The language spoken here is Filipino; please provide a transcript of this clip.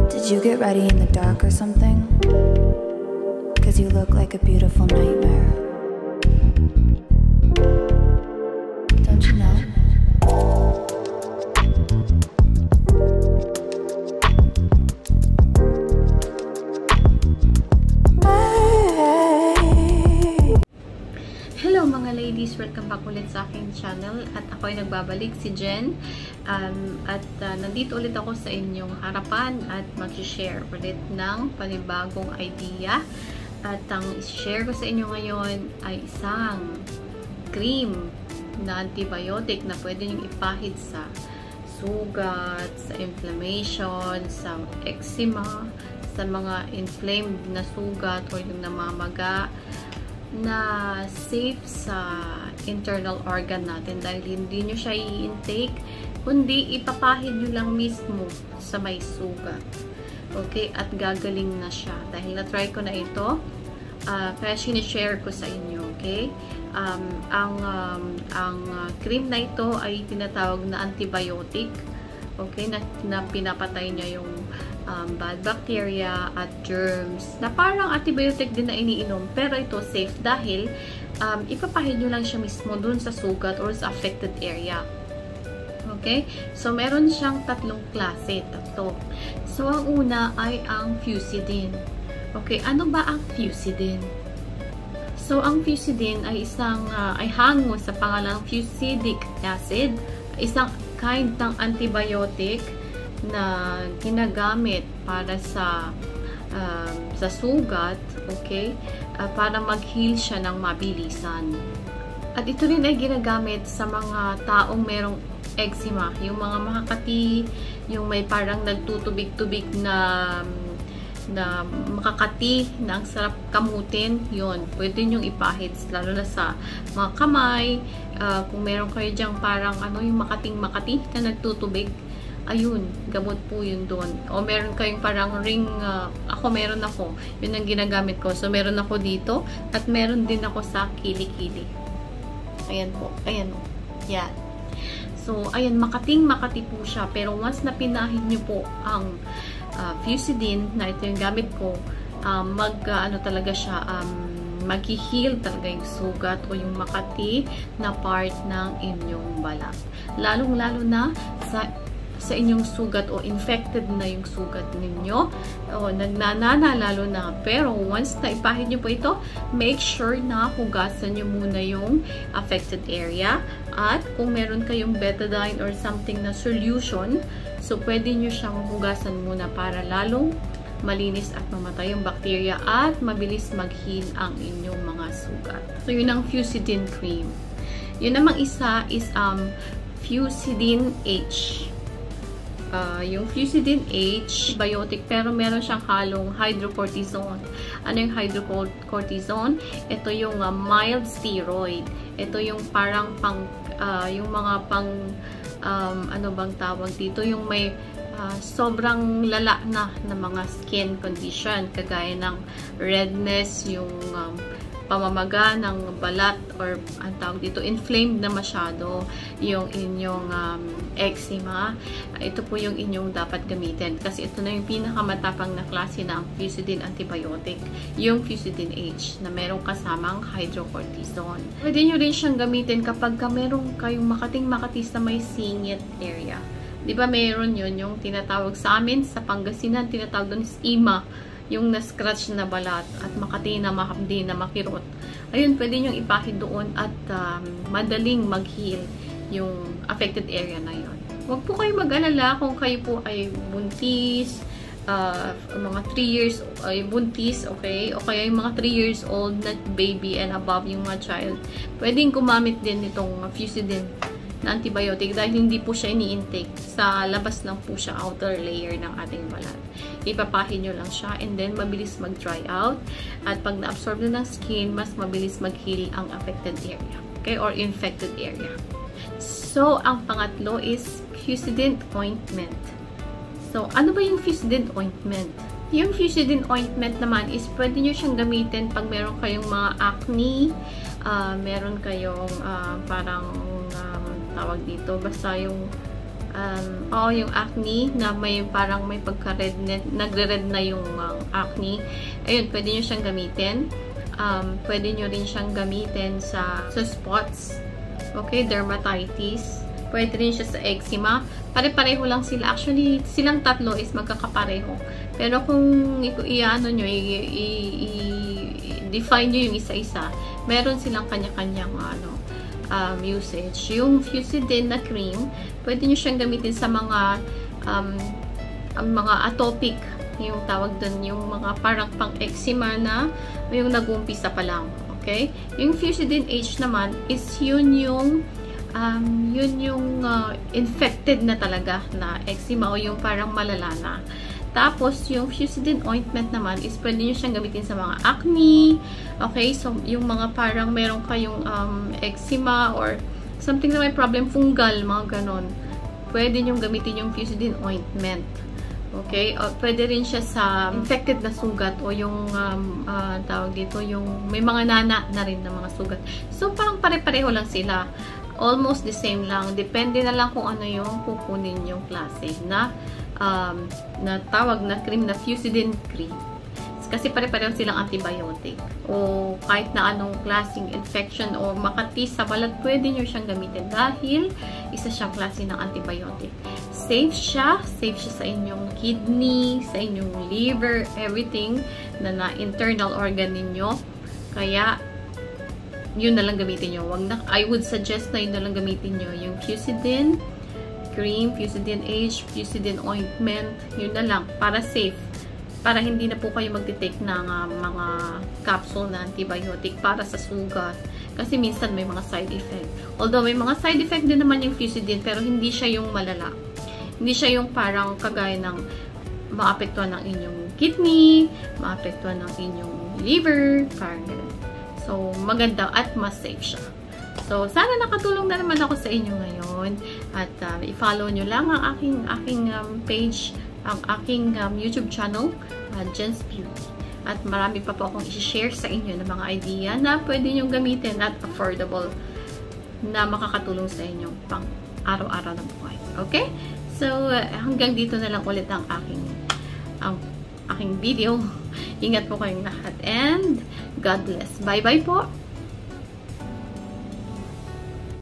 Did you get ready in the dark or something? 'Cause you look like a beautiful nightmare. Don't you know? Hello mga ladies! Welcome back ulit sa aking channel at ako ay nagbabalik, si Jen, nandito ulit ako sa inyong harapan at mag-share ulit ng panibagong idea at ang i-share ko sa inyo ngayon ay isang cream na antibiotic na pwede nyo ipahid sa sugat, sa inflammation, sa eczema, sa mga inflamed na sugat o yung namamaga, na safe sa internal organ natin dahil hindi nyo siya i-intake, kundi ipapahid nyo lang mismo sa may sugat. Okay? At gagaling na siya. Dahil na-try ko na ito, kaya sinishare ko sa inyo. Okay? Ang cream na ito ay tinatawag na antibiotic. Okay? Na pinapatay niya yung bad bacteria at germs na parang antibiotic din na iniinom, pero ito safe dahil ipapahid nyo lang siya mismo dun sa sugat or sa affected area. Okay? So, meron siyang tatlong klase. So, ang una ay ang Fusidin. Okay? Ano ba ang Fusidin? So, ang Fusidin ay ay hango sa pangalang fusidic acid, isang kind ng antibiotic na ginagamit para sa sugat, okay? Para mag-heal siya ng mabilisan. At ito rin ay ginagamit sa mga taong merong eczema, yung mga makakati, yung may parang nagtutubig-tubig na makakati na ang sarap kamutin, yun, pwede nyong ipahid lalo na sa mga kamay. Kung meron kayo dyang parang yung makating-makati na nagtutubig, ayun, gamot po yun doon. O meron kayong parang ring, meron ako. Yun ang ginagamit ko. So, meron ako dito at meron din ako sa kilikili. Ayan po. Ayan o. Yan. So, ayan, makating-makati po siya. Pero once na pinahid nyo po ang Fusidin, na ito yung gamit ko, talaga siya, mag-heal talaga yung sugat o yung makati na part ng inyong balat. Lalong-lalo na sa inyong sugat o infected na yung sugat ninyo o nagnanana lalo na. Pero once na ipahid nyo po ito, make sure na hugasan nyo muna yung affected area, at kung meron kayong betadine or something na solution, so pwede nyo siyang hugasan muna para lalong malinis at mamatay yung bacteria at mabilis mag-heal ang inyong mga sugat. So yun ang Fusidin cream. Yun namang isa is Fusidin H. Yung Fusidin H, biotic, pero meron siyang halong hydrocortisone. Ano yung hydrocortisone? Ito yung mild steroid. Ito yung parang yung mga ano bang tawag dito? Yung may sobrang lala na mga skin condition, kagaya ng redness, yung pamamaga ng balat, or ang tawag dito, inflamed na masyado yung inyong eczema. Ito po yung inyong dapat gamitin kasi ito na yung pinakamatapang na klase ng Fusidin antibiotic, yung Fusidin H na merong kasamang hydrocortisone. Pwede nyo rin siyang gamitin kapag meron kayong makating-makati sa may singit area. Di ba meron yun, yung tinatawag sa amin sa Pangasinan, tinatawag doon is ima, yung na-scratch na balat at makati na mahapdi na makirot. Ayun, pwede nyong ipahid doon at madaling mag-heal yung affected area na yun. Huwag po kayo mag-alala kung kayo po ay buntis, mga 3 years ay buntis, okay? O kaya yung mga 3 years old na baby and above yung mga child. Pwedeng gumamit din itong Fusidin na antibiotic dahil hindi po siya ini-intake. Sa labas lang po siya, outer layer ng ating balat. Ipapahin nyo lang siya and then mabilis mag-dry out. At pag na-absorb na ng skin, mas mabilis mag-heal ang affected area. Okay? Or infected area. So, ang pangatlo is Fusidin ointment. So, ano ba yung Fusidin ointment? Yung Fusidin ointment naman is pwede nyo siyang gamitin pag meron kayong mga acne, meron kayong parang tawag dito, basta yung yung acne na may parang may pagka-red, nagre-red na yung acne. Ayun, pwede nyo siyang gamitin. Pwede nyo rin siyang gamitin sa spots. Okay, dermatitis. Pwede rin siya sa eczema. Pare-pareho lang sila. Actually, silang tatlo is magkakapareho. Pero kung i-ano nyo, i-define nyo yung isa-isa, meron silang kanya-kanyang usage. Yung Fusidin na cream, pwede nyo siyang gamitin sa mga atopic, yung tawag dun, yung mga parang pang-eczema na yung nag-uumpisa pa lang. Okay? Yung Fusidin H naman is yun yung infected na talaga na eczema o yung parang malala na. Tapos, yung Fusidin ointment naman is pwede nyo siyang gamitin sa mga acne. Okay? So, yung mga parang meron kayong eczema or something na may problem, fungal, mga ganon. Pwede nyo gamitin yung Fusidin ointment. Okay? O, pwede rin siya sa infected na sugat o yung tawag dito, yung may mga nana na rin na mga sugat. So, parang pare-pareho lang sila. Almost the same lang. Depende na lang kung ano yung kukunin yung klase na tawag na cream na Fusidin cream. Kasi pare-pareho silang antibiotic. O kahit na anong klaseng infection o makati sa balat, pwede nyo siyang gamitin dahil isa siyang klase ng antibiotic. Safe siya sa inyong kidney, sa inyong liver, everything na internal organ ninyo. Kaya, yun na lang gamitin nyo. I would suggest na yun na lang gamitin nyo. Yung Fusidin cream, Fusidin H, Fusidin ointment, yun na lang. Para safe. Para hindi na po kayo magtitake ng mga capsule na antibiotic para sa sugat. Kasi minsan may mga side effect. Although may mga side effect din naman yung Fusidin, pero hindi siya yung malala. Hindi siya yung parang kagaya ng maapektuhan ng inyong kidney, maapektuhan ng inyong liver, parang gano'n. So, maganda at mas safe siya. So, sana nakatulong na naman ako sa inyo ngayon. At i-follow nyo lang ang aking page, ang aking YouTube channel, Jen's Beauty. At marami pa po akong i-share sa inyo ng mga idea na pwede nyong gamitin at affordable na makakatulong sa inyong pang araw-araw na buhay. Okay? So, hanggang dito na lang ulit ang aking video. Ingat po kayong lahat and God bless. Bye-bye po!